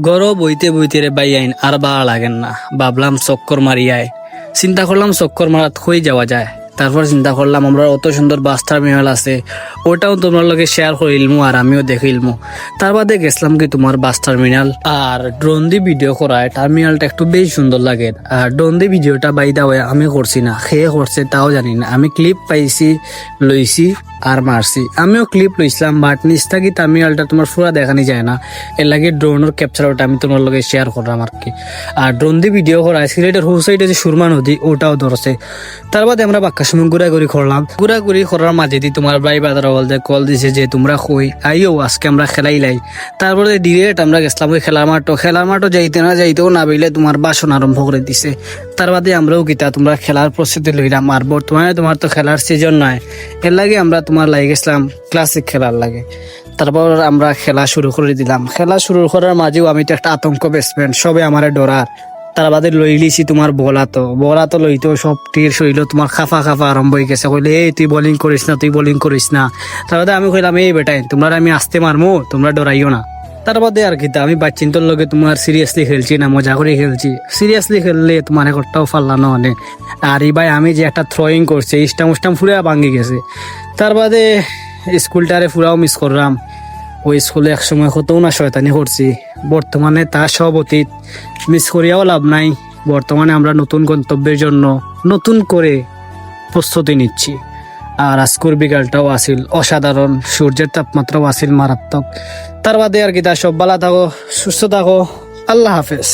গরো বইতে বইতে রে বাই আইন আর ভালো লাগেন না, ভাবলাম চক্কর মারিয়ায়। চিন্তা করলাম চক্কর মারাত হয়ে যাওয়া যায়। তারপর চিন্তা করলাম আমরা অত সুন্দর বাস টার্মিনাল আছে, ওটাও তোমার লগে শেয়ার করিলমু আর আমিও দেখিলমু। তার বাদে গেছিলাম কি তোমার বাস টার্মিনাল, আর ড্রোন দিয়ে ভিডিও করায় টার্মিনালটা একটু বেশ সুন্দর লাগে। আর ড্রোন দিয়ে ভিডিওটা বাইদা হয়ে আমি করছি না, খেয়ে করছে তাও জানি না। আমি ক্লিপ পাইছি, লইছি আর মারছি। আমিও ক্লিপ লইছিলাম, বাট নিচ থাকি টার্মিনালটা তোমার পুরা দেখানি যায় না, এর লাগে ড্রোনের ক্যাপচারটা আমি তোমার লগে শেয়ার করলাম আর কি। আর ড্রোন দিয়ে ভিডিও করায় সিলেটের হোল সাইডে যে সুরমা নদী ওটাও ধরছে। তার বাদে আমরা বাক্কা সময় ঘুরাঘুরি করলাম। ঘুরাঘুরি করার মাঝে দিয়ে তোমার ভাই বাজার বলতে কল দিছে যে তোমরা কই আইও, আজকে আমরা খেলাইলাই। তারপরে ডিরেক্ট আমরা গেছিলাম ওই খেলার মাঠও যাইতেও না বইলে তোমার বাসন আরম্ভ করে দিছে। তার বাদে আমরাও গীতা তোমরা খেলার প্রস্তুতি লইলাম। আর বর্তমানে তোমার তো খেলার সিজন নয়, এর লাগে আমরা তোমার লাগে গেছিলাম ক্লাসিক খেলার লাগে। তারপর আমরা খেলা শুরু করে দিলাম। খেলা শুরু করার মাঝেও আমি তো একটা আতঙ্ক বেসমেন্ট, সবে আমার ডরার। তার বাদে লই লিছি তোমার বলাতো লইতেও সব তীর শৈল তোমার খাফা আরম্ভ হয়ে গেছে। কইলে এই তুই বোলিং করিস না। তার বাদে আমি কইলাম এই বেটাই তোমরা আমি আসতে মারমু, তোমরা ডরাইও না। তার বাদে আর কি আমি বাচ্চিন্তর লগে তোমার সিরিয়াসলি খেলছি না, মজা করে খেলছি। সিরিয়াসলি খেললে তোমার একটাও ফাল্লানো অনেক। আর এই ভাই আমি যে একটা থ্রোয়িং করছি স্টাম ফুরা ভাঙ্গি গেছে। তার বাদে স্কুলটারে ফুরাও মিস করলাম। ওই স্কুলে একসময় কতও না শয়তানি করছি, বর্তমানে তা সব অতীত, মিস করিয়াও লাভ নাই। বর্তমানে আমরা নতুন গন্তব্যের জন্য নতুন করে প্রস্তুতি নিচ্ছি। আর আজকের বিকালটাও আসিল অসাধারণ, সূর্যের তাপমাত্রাও আসিল মারাত্মক। তার বাদে আর কি তা সব ভালো থাকো, সুস্থ থাকো, আল্লাহ হাফেজ।